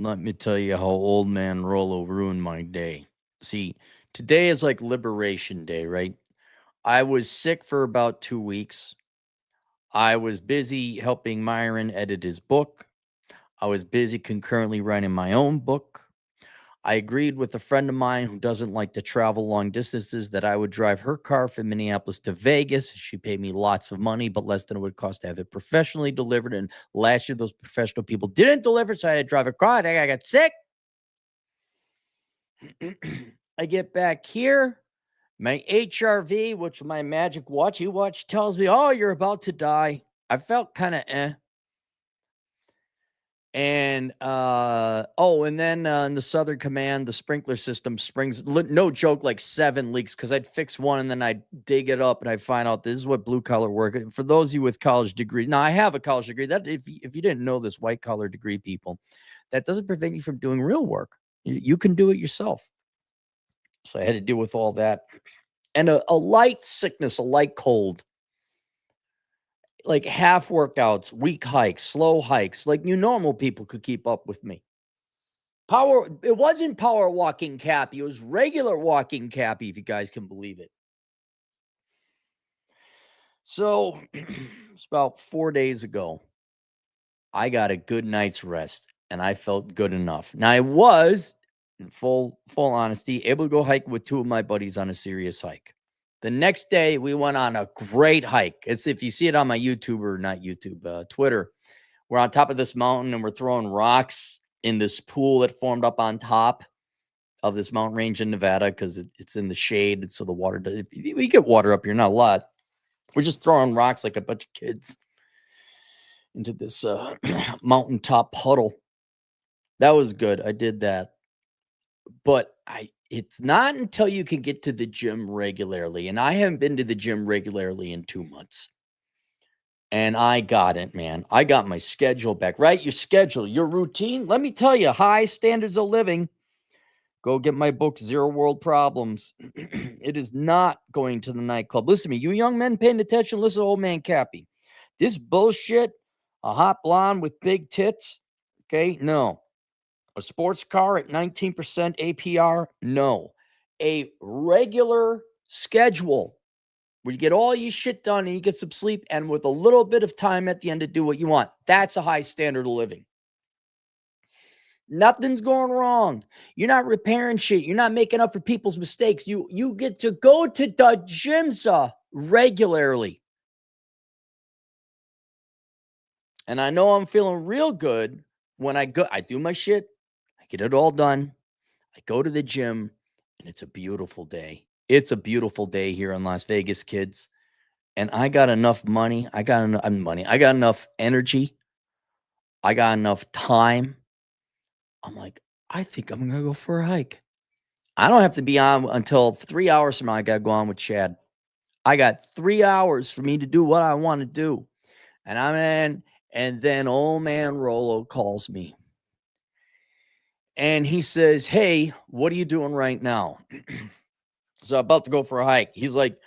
Let me tell you how old man Rollo ruined my day. See, today is like Liberation Day, right? I was sick for about 2 weeks. I was busy helping Myron edit his book. I was busy concurrently writing my own book. I agreed with a friend of mine who doesn't like to travel long distances that I would drive her car from Minneapolis to Vegas. She paid me lots of money, but less than it would cost to have it professionally delivered. And last year, those professional people didn't deliver, so I had to drive a car. I think I got sick. I get back here. My HRV, which my magic watchy watch tells me, oh, you're about to die. I felt kind of And and then in the Southern Command, the sprinkler system springs, no joke, like 7 leaks because I'd fix one and then I'd dig it up and I'd find out this is what blue collar work. For those of you with college degree, now I have a college degree. That if you didn't know this, white collar degree people, that doesn't prevent you from doing real work. You can do it yourself. So I had to deal with all that and a light sickness, a light cold. Like half workouts, weak hikes, slow hikes, like you normal people could keep up with me. It wasn't power walking Cappy. It was regular walking Cappy, if you guys can believe it. So it's about 4 days ago. I got a good night's rest and I felt good enough. Now I was, in full honesty, able to go hike with 2 of my buddies on a serious hike. The next day, we went on a great hike. It's if you see it on my YouTube or not YouTube, Twitter. We're on top of this mountain and we're throwing rocks in this pool that formed up on top of this mountain range in Nevada because it's in the shade. So the water, we get water up here, not a lot. We're just throwing rocks like a bunch of kids into this mountaintop puddle. That was good. I did that. But it's not until you can get to the gym regularly. And I haven't been to the gym regularly in 2 months. And I got it, man. I got my schedule back, right? Your schedule, your routine. Let me tell you, high standards of living. Go get my book, Zero World Problems. It is not going to the nightclub. Listen to me, you young men paying attention, listen to old man Cappy. This bullshit, a hot blonde with big tits, okay? No. A sports car at 19% APR? No. A regular schedule where you get all your shit done and you get some sleep and with a little bit of time at the end to do what you want. That's a high standard of living. Nothing's going wrong. You're not repairing shit. You're not making up for people's mistakes. You get to go to the gym regularly. And I know I'm feeling real good when I do my shit. I get it all done. I go to the gym and it's a beautiful day. It's a beautiful day here in Las Vegas, kids. And I got enough money. I got enough money. I got enough energy. I got enough time. I'm like, I think I'm going to go for a hike. I don't have to be on until 3 hours from now. I got to go on with Chad. I got 3 hours for me to do what I want to do. And I'm in. And then old man Rollo calls me. And he says, hey, what are you doing right now? So I'm about to go for a hike. He's like,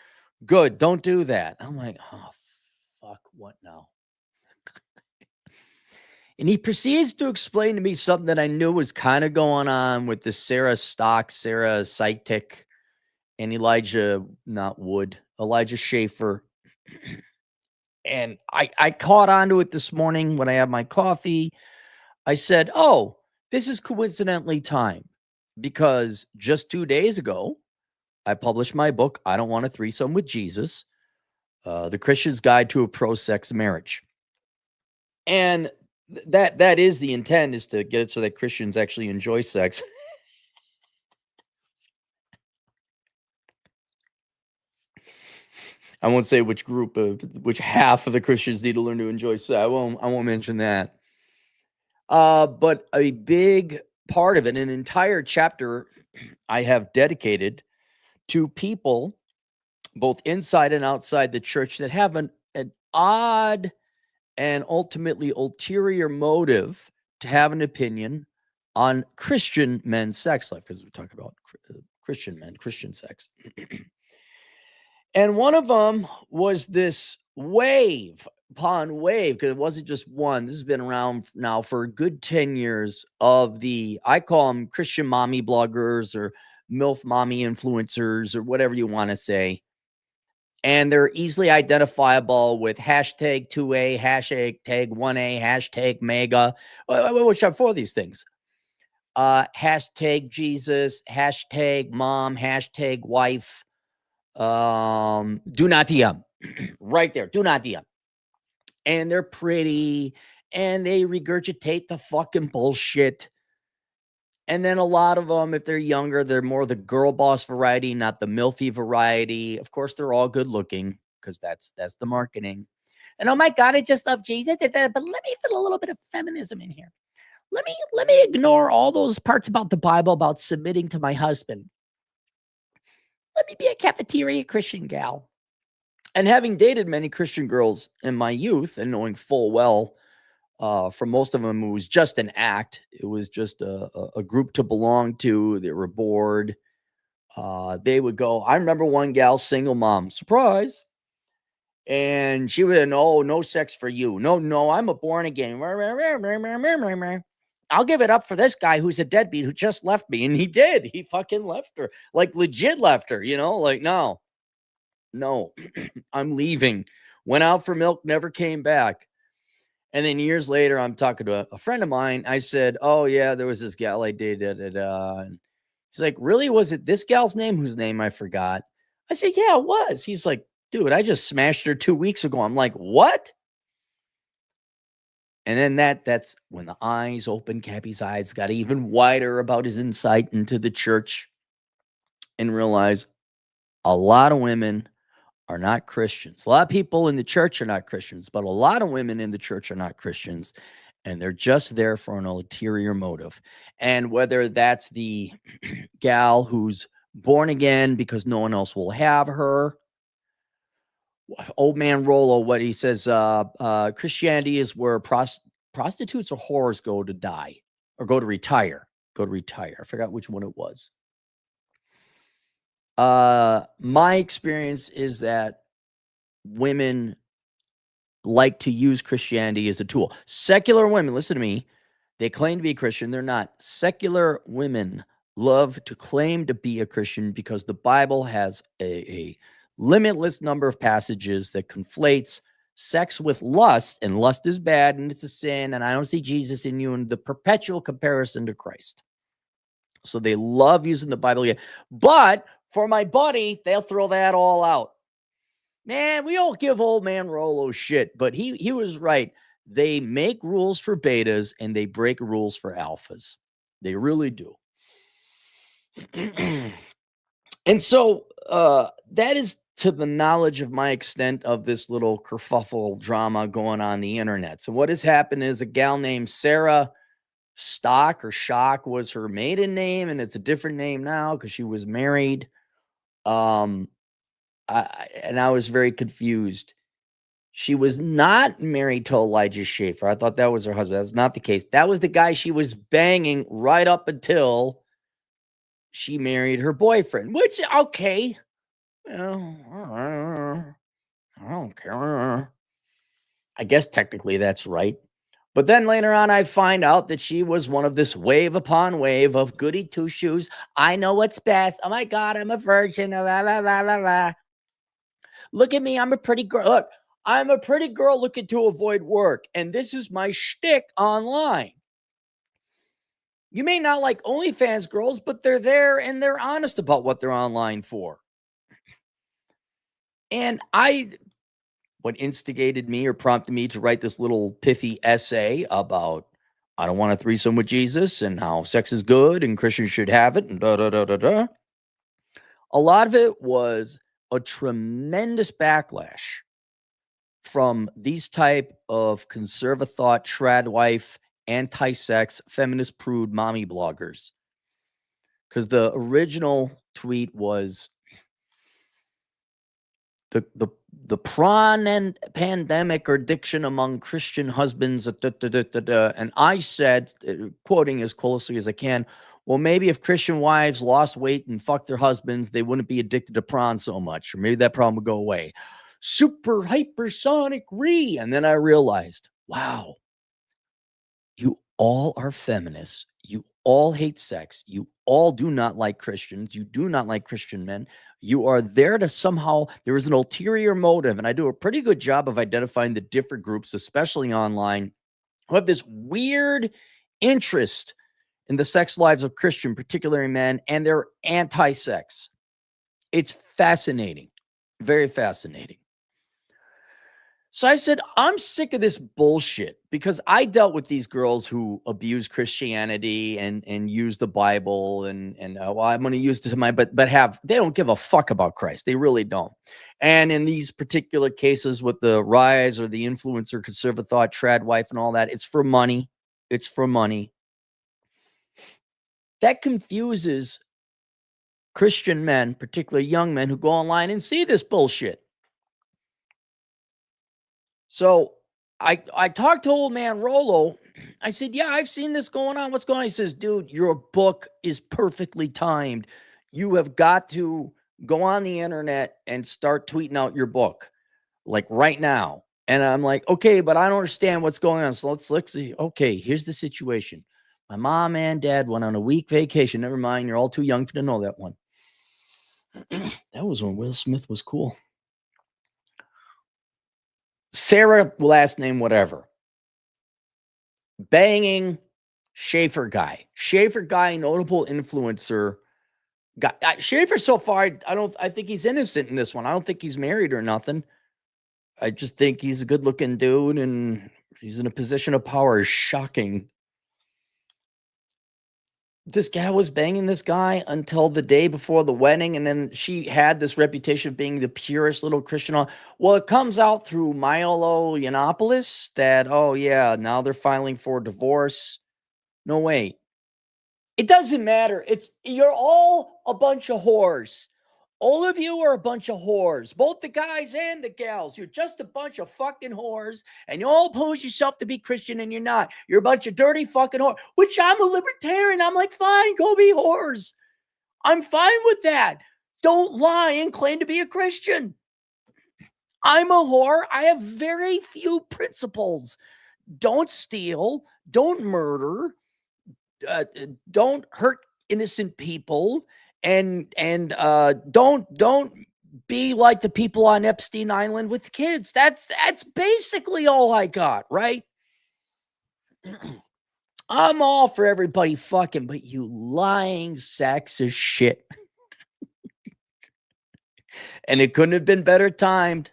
good, don't do that. I'm like, oh, fuck, what now? And he proceeds to explain to me something that I knew was kind of going on with the Sarah Seitik, and Elijah Schaefer. And I caught onto it this morning when I had my coffee. I said, oh, this is coincidentally timed because just 2 days ago, I published my book, I Don't Want a Threesome with Jesus, The Christian's Guide to a Pro-Sex Marriage. And that is the intent, is to get it so that Christians actually enjoy sex. I won't say which half of the Christians need to learn to enjoy sex. I won't mention that. But a big part of it, an entire chapter I have dedicated to people, both inside and outside the church, that have an odd and ultimately ulterior motive to have an opinion on Christian men's sex life, because we're talking about Christian men, Christian sex. And one of them was this wave, upon wave, because it wasn't just one. This has been around now for a good 10 years of I call them Christian mommy bloggers or MILF mommy influencers or whatever you want to say. And they're easily identifiable with hashtag 2A, hashtag 1A, hashtag mega, which are for these things. Hashtag Jesus, hashtag mom, hashtag wife. Do not DM. Right there. Do not DM. And they're pretty and they regurgitate the fucking bullshit. And then a lot of them, if they're younger, they're more the girl boss variety, not the milfy variety. Of course, they're all good looking because that's the marketing. And oh my God, I just love Jesus. But let me put a little bit of feminism in here. Let me ignore all those parts about the Bible about submitting to my husband. Let me be a cafeteria Christian gal. And having dated many Christian girls in my youth and knowing full well, for most of them, it was just an act. It was just a group to belong to. They were bored. They would go. I remember one gal, single mom, surprise. And she would, no sex for you. No, I'm a born again. I'll give it up for this guy who's a deadbeat who just left me. And he did. He fucking left her. Like legit left her, like, no, I'm leaving. Went out for milk, never came back. And then years later, I'm talking to a friend of mine. I said, oh, yeah, there was this gal I dated. And he's like, really? Was it this gal's name whose name I forgot? I said, yeah, it was. He's like, dude, I just smashed her 2 weeks ago. I'm like, what? And then that's when the eyes opened. Cappy's eyes got even wider about his insight into the church and realized a lot of women are not Christians. A lot of people in the church are not Christians, but a lot of women in the church are not Christians, and they're just there for an ulterior motive. And whether that's the gal who's born again because no one else will have her, old man Rollo, what he says, Christianity is where prostitutes or whores go to die or go to retire. I forgot which one it was. My experience is that women like to use Christianity as a tool. Secular women, listen to me, they claim to be Christian. They're not. Secular women love to claim to be a Christian because the Bible has a limitless number of passages that conflates sex with lust, and lust is bad and it's a sin, and I don't see Jesus in you, and the perpetual comparison to Christ. So they love using the Bible again. But for my buddy, they'll throw that all out. Man, we all give old man Rollo shit, but he was right. They make rules for betas and they break rules for alphas. They really do. And so that is to the knowledge of my extent of this little kerfuffle drama going on the internet. So what has happened is a gal named Sarah Stock or Shock was her maiden name, and it's a different name now because she was married. I was very confused. She was not married to Elijah Schaefer. I thought that was her husband. That's not the case. That was the guy she was banging right up until she married her boyfriend, which, okay. I don't care. I guess technically that's right. But then later on, I find out that she was one of this wave upon wave of goody two-shoes. I know what's best. Oh, my God, I'm a virgin. Blah, blah, blah, blah, blah. Look at me. I'm a pretty girl. Look, I'm a pretty girl looking to avoid work. And this is my shtick online. You may not like OnlyFans girls, but they're there and they're honest about what they're online for. And what instigated me or prompted me to write this little pithy essay about I don't want a threesome with Jesus and how sex is good and Christians should have it and da-da-da-da-da. A lot of it was a tremendous backlash from these type of conservative thought, TradWife, anti-sex, feminist prude, mommy bloggers. Because the original tweet was the prawn and pandemic or addiction among Christian husbands, and I said, quoting as closely as I can, well, maybe if Christian wives lost weight and fucked their husbands, they wouldn't be addicted to prawn so much, or maybe that problem would go away. super hypersonic re. And then I realized, wow, you all are feminists. You all hate sex. You all do not like Christians. You do not like Christian men. You are there to somehow, there is an ulterior motive. And I do a pretty good job of identifying the different groups, especially online, who have this weird interest in the sex lives of Christian, particularly men, and they're anti-sex. It's fascinating, very fascinating. So I said, I'm sick of this bullshit because I dealt with these girls who abuse Christianity and use the Bible and well, I'm going to use this to my but they don't give a fuck about Christ. They really don't. And in these particular cases with the rise or the influencer conservative thought, TradWife and all that, it's for money. It's for money. That confuses Christian men, particularly young men who go online and see this bullshit. So I talked to old man Rolo. I said, yeah, I've seen this going on. What's going on? He says, dude, your book is perfectly timed. You have got to go on the internet and start tweeting out your book like right now. And I'm like, okay, but I don't understand what's going on. So let's see. Okay, here's the situation. My mom and dad went on a week vacation. Never mind. You're all too young to know that one. That was when Will Smith was cool. Sarah, last name, whatever. Banging Schaefer guy, notable influencer guy. Schaefer so far, I think he's innocent in this one. I don't think he's married or nothing. I just think he's a good looking dude and he's in a position of power. Shocking. This guy was banging this guy until the day before the wedding. And then she had this reputation of being the purest little Christian. Well, it comes out through Milo Yiannopoulos that, oh yeah, now they're filing for divorce. No, wait. It doesn't matter. You're all a bunch of whores. All of you are a bunch of whores, both the guys and the gals. You're just a bunch of fucking whores, and you all pose yourself to be Christian, and you're not. You're a bunch of dirty fucking whores, which I'm a libertarian. I'm like, fine, go be whores. I'm fine with that. Don't lie and claim to be a Christian. I'm a whore. I have very few principles. Don't steal. Don't murder. Don't hurt innocent people. And don't be like the people on Epstein Island with kids. That's basically all I got, right? I'm all for everybody fucking, but you lying sacks of shit. And it couldn't have been better timed.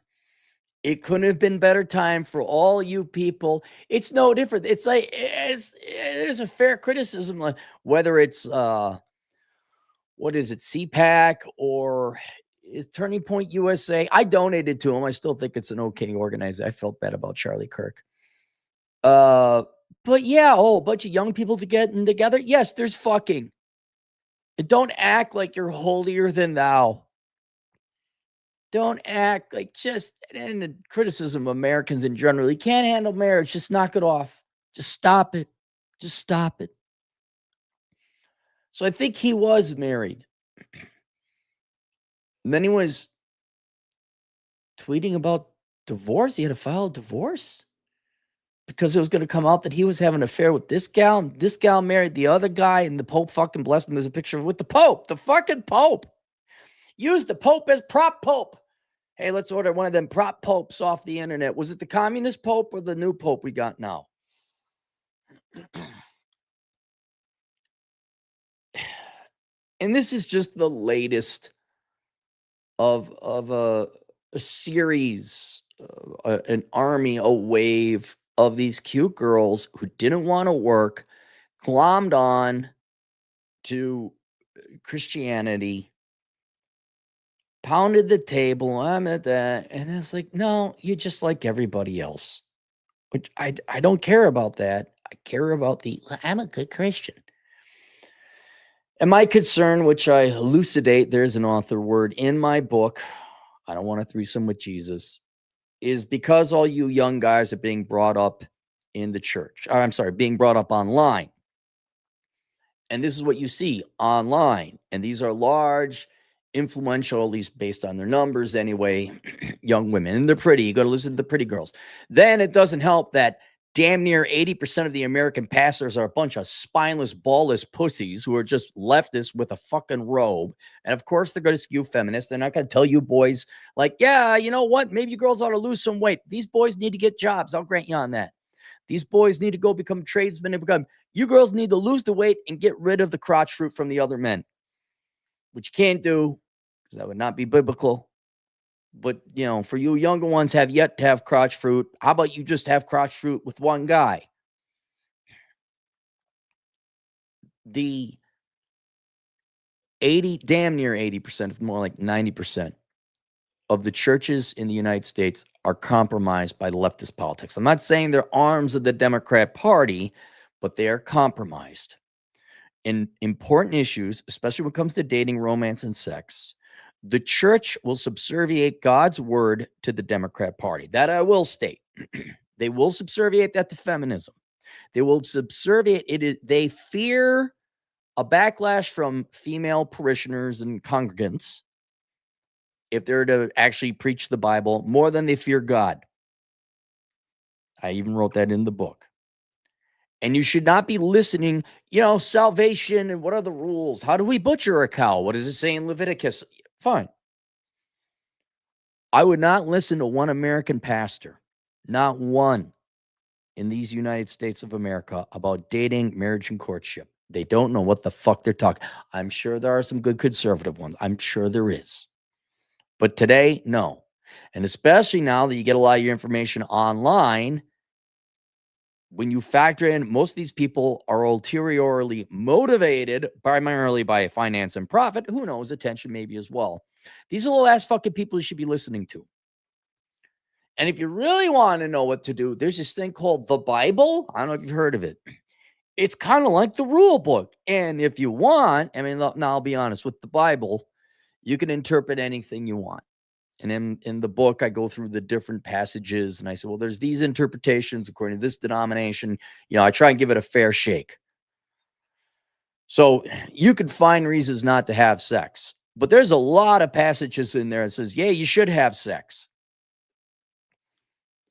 It couldn't have been better time for all you people. It's no different. It's like there's a fair criticism, whether it's what is it, CPAC or is Turning Point USA? I donated to him. I still think it's an okay organization. I felt bad about Charlie Kirk. But yeah, a bunch of young people getting together. Yes, there's fucking. And don't act like you're holier than thou. Don't act like just and the criticism of Americans in general. You can't handle marriage. Just knock it off. Just stop it. Just stop it. So I think he was married. And then he was tweeting about divorce. He had to file a divorce because it was going to come out that he was having an affair with this gal. And this gal married the other guy, and the Pope fucking blessed him. There's a picture with the Pope, the fucking Pope. Used the Pope as prop Pope. Hey, let's order one of them prop popes off the internet. Was it the communist Pope or the new Pope we got now? And this is just the latest of a series, an army, a wave of these cute girls who didn't want to work, glommed on to Christianity, pounded the table. I'm at that. And it's like, no, you're just like everybody else. Which I don't care about that. I care about I'm a good Christian. And my concern, which I elucidate, there's an author word in my book, I don't want a threesome with Jesus, is because all you young guys are being brought up in the church. I'm sorry, being brought up online. And this is what you see online. And these are large influential, at least based on their numbers anyway, young women. And they're pretty. You got to listen to the pretty girls. Then it doesn't help that damn near 80% of the American pastors are a bunch of spineless, ballless pussies who are just leftists with a fucking robe. And of course, they're going to skew feminist. They're not going to tell you boys, like, yeah, you know what? Maybe you girls ought to lose some weight. These boys need to get jobs. I'll grant you on that. These boys need to go become tradesmen and become, you girls need to lose the weight and get rid of the crotch fruit from the other men, which you can't do because that would not be biblical. But, you know, for you younger ones have yet to have crotch fruit, how about you just have crotch fruit with one guy? The damn near 80%, more like 90% of the churches in the United States are compromised by leftist politics. I'm not saying they're arms of the Democrat Party, but they are compromised in important issues, especially when it comes to dating, romance, and sex. The church will subserviate God's word to the Democrat Party. That I will state. They will subserviate that to feminism. They will subserviate it. They fear a backlash from female parishioners and congregants if they're to actually preach the Bible more than they fear God. I even wrote that in the book. And you should not be listening, you know, salvation and what are the rules? How do we butcher a cow? What does it say in Leviticus? Fine. I would not listen to one American pastor, not one in these United States of America, about dating, marriage, and courtship. They don't know what the fuck they're talking. I'm sure there are some good conservative ones. I'm sure there is. But today, no. And especially now that you get a lot of your information online, when you factor in most of these people are ulteriorly motivated primarily by finance and profit, who knows, attention maybe as well. These are the last fucking people you should be listening to. And if you really want to know what to do, there's this thing called the Bible. I don't know if you've heard of it. It's kind of like the rule book. And if you want, I mean, now I'll be honest, with the Bible, you can interpret anything you want. And in the book, I go through the different passages and I say, well, there's these interpretations according to this denomination. You know, I try and give it a fair shake. So you could find reasons not to have sex, but there's a lot of passages in there that says, yeah, you should have sex,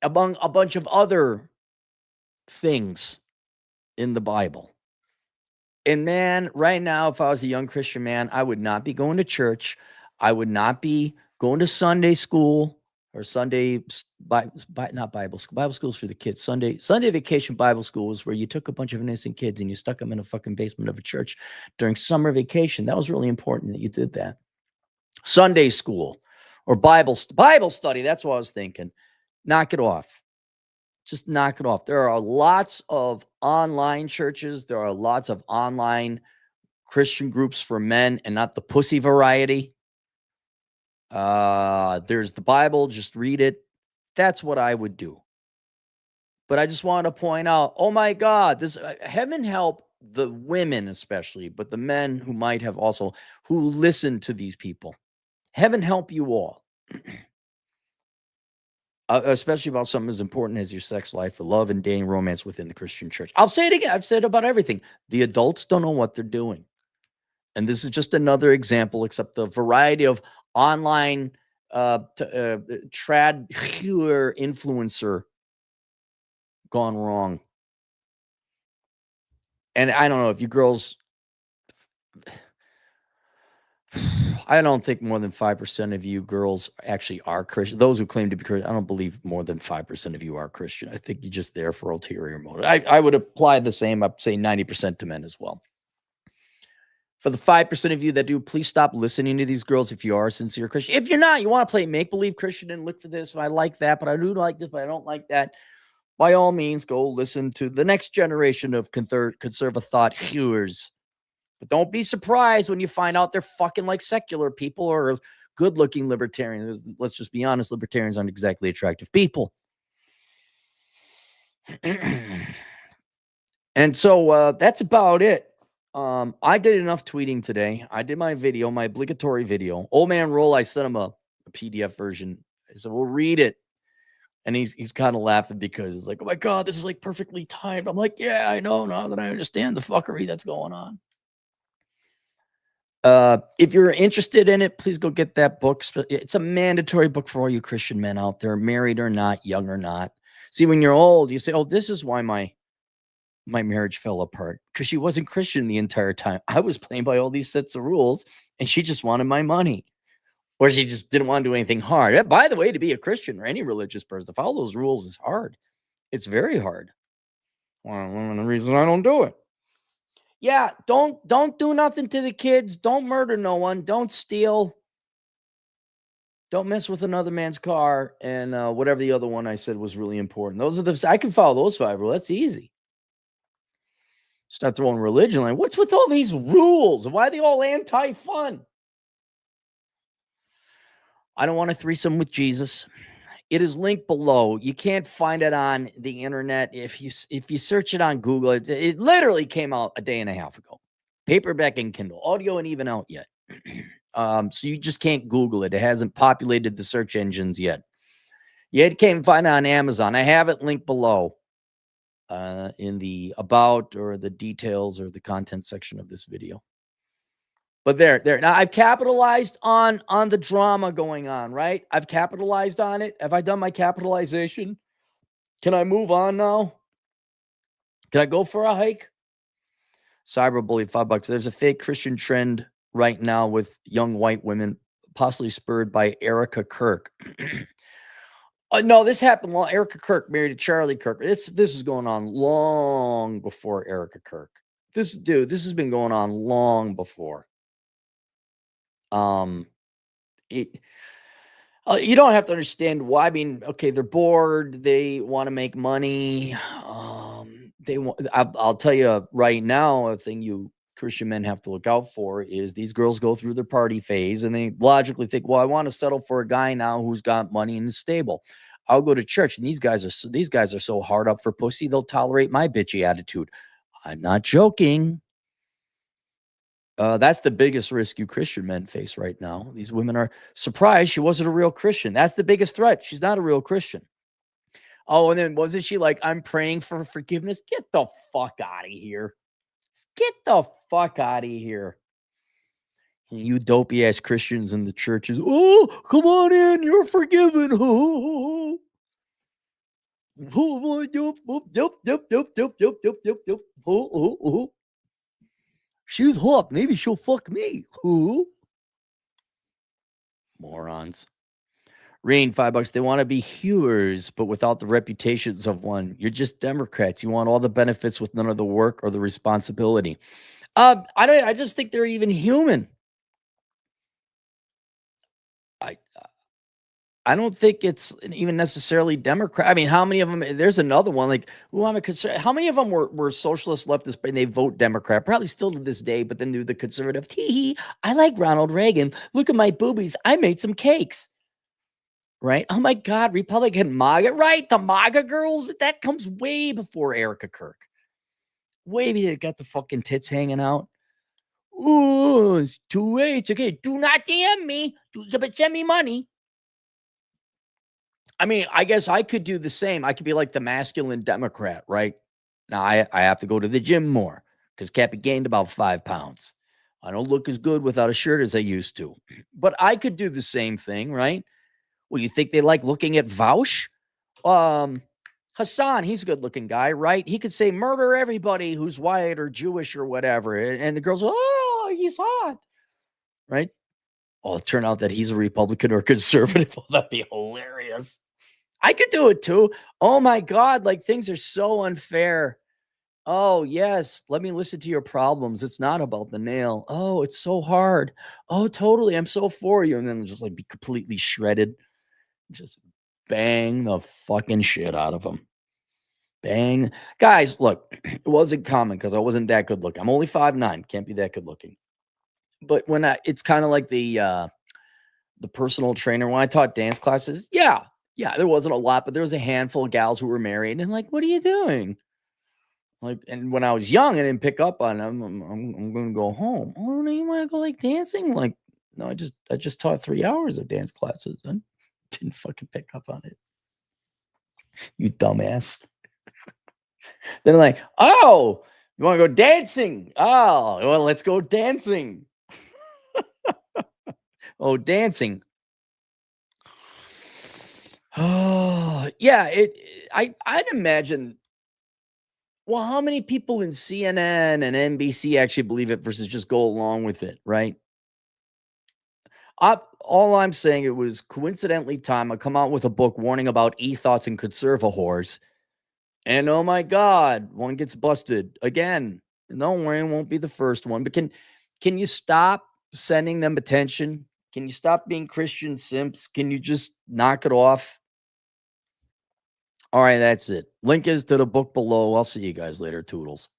among a bunch of other things in the Bible. And man, right now, if I was a young Christian man, I would not be going to church. I would not be going to Sunday school or Sunday, not Bible school. Bible school is for the kids. Sunday vacation Bible school is where you took a bunch of innocent kids and you stuck them in a fucking basement of a church during summer vacation. That was really important that you did that. Sunday school or Bible study. That's what I was thinking. Knock it off. Just knock it off. There are lots of online churches. There are lots of online Christian groups for men and not the pussy variety. There's the Bible. Just read it. That's what I would do. But I just want to point out, oh my God, this heaven help the women especially, but the men who might have also, who listen to these people. Heaven help you all. Especially about something as important as your sex life, for love and dating, romance within the Christian church. I'll say it again. I've said about everything. The adults don't know what they're doing. And this is just another example, except the variety of online trad influencer gone wrong. And I don't know if you girls, I don't think more than 5% of you girls actually are Christian. Those who claim to be Christian, I don't believe more than 5% of you are Christian. I think you're just there for ulterior motive. I would apply the same, I'd say 90% to men as well. For the 5% of you that do, please stop listening to these girls if you are a sincere Christian. If you're not, you want to play make-believe Christian and look for this. I like that, but I do like this, but I don't like that. By all means, go listen to the next generation of conservative thought Hoorz. But don't be surprised when you find out they're fucking like secular people or good-looking libertarians. Let's just be honest, libertarians aren't exactly attractive people. And so that's about it. I did enough tweeting today. I did my video, my obligatory video. Old man Roll, I sent him a PDF version. I said, we'll read it. And he's kind of laughing because it's like, oh my God, this is like perfectly timed. I'm like, yeah, I know now that I understand the fuckery that's going on. If you're interested in it, please go get that book. It's a mandatory book for all you Christian men out there, married or not, young or not. See, when you're old, you say, "Oh, this is why my marriage fell apart because she wasn't Christian the entire time. I was playing by all these sets of rules, and she just wanted my money, or she just didn't want to do anything hard." By the way, to be a Christian or any religious person, to follow those rules is hard. It's very hard. One of the reasons I don't do it. Yeah, don't do nothing to the kids. Don't murder no one. Don't steal. Don't mess with another man's car. And whatever the other one I said was really important. Those are I can follow those 5 rules. That's easy. Start throwing religion like, what's with all these rules? Why are they all anti-fun? I don't want a threesome with Jesus. It is linked below. You can't find it on the internet. If you search it on Google, it literally came out a day and a half ago. Paperback and Kindle, audio ain't even out yet. So you just can't Google it. It hasn't populated the search engines yet. You can't find it on Amazon. I have it linked below in the about or the details or the content section of this video. But there. Now I've capitalized on the drama going on, right? I've capitalized on it. Have I done my capitalization? Can I move on now? Can I go for a hike? Cyberbully, $5. There's a fake Christian trend right now with young white women, possibly spurred by Erica Kirk. No, this happened long. Erica Kirk married to Charlie Kirk. This is going on long before Erica Kirk. This has been going on long before. You don't have to understand why. I mean, okay, they're bored. They want to make money. I'll tell you right now, a thing you Christian men have to look out for is these girls go through their party phase and they logically think, well, I want to settle for a guy now who's got money and is stable. I'll go to church, and these guys are so hard up for pussy, they'll tolerate my bitchy attitude. I'm not joking. That's the biggest risk you Christian men face right now. These women are surprised she wasn't a real Christian. That's the biggest threat. She's not a real Christian. Oh, and then wasn't she like, I'm praying for forgiveness? Get the fuck out of here. Get the fuck out of here. And you dopey ass Christians in the churches. Oh, come on in. You're forgiven. Oh, she's hot. Maybe she'll fuck me. Morons. Rain, $5. They want to be Hoorz, but without the reputations of one. You're just Democrats. You want all the benefits with none of the work or the responsibility. I just think they're even human. I don't think it's even necessarily Democrat. I mean, how many of them? There's another one like, who I'm a concern. How many of them were socialist leftists, and they vote Democrat? Probably still to this day, but then do the conservative. Tee, I like Ronald Reagan. Look at my boobies. I made some cakes. Right? Oh my God, Republican MAGA, right? The MAGA girls, that comes way before Erica Kirk. Way before, got the fucking tits hanging out. Oh, it's 2H. Okay, do not DM me. But send me money. I mean, I guess I could do the same. I could be like the masculine Democrat, right? Now I have to go to the gym more because Cappy gained about 5 pounds. I don't look as good without a shirt as I used to. But I could do the same thing, right? Well, you think they like looking at Vaush? Hassan, he's a good looking guy, right? He could say murder everybody who's white or Jewish or whatever. And the girls, oh, he's hot. Right? Oh, it turned out that he's a Republican or conservative. Well, that'd be hilarious. I could do it too. Oh my God, like things are so unfair. Oh, yes. Let me listen to your problems. It's not about the nail. Oh, it's so hard. Oh, totally. I'm so for you. And then just like be completely shredded. Just bang the fucking shit out of them. Bang. Guys, look, it wasn't common because I wasn't that good looking. I'm only 5'9". Can't be that good looking. But it's kind of like the personal trainer. When I taught dance classes, yeah, there wasn't a lot, but there was a handful of gals who were married and like, what are you doing? Like, and when I was young, I didn't pick up on them. I'm going to go home. Oh, no, you want to go like dancing? Like, no, I just taught 3 hours of dance classes and didn't fucking pick up on it. You dumbass. Then like, oh, you want to go dancing? Oh, well, let's go dancing. Oh, dancing. Oh, yeah, I'd imagine. Well, how many people in CNN and NBC actually believe it versus just go along with it, right? All I'm saying, it was coincidentally time I come out with a book warning about e-thoughts and conservahores, and oh my god, one gets busted again. Don't worry, it won't be the first one. But can you stop sending them attention? Can you stop being Christian simps? Can you just knock it off? All right, that's it. Link is to the book below. I'll see you guys later. Toodles.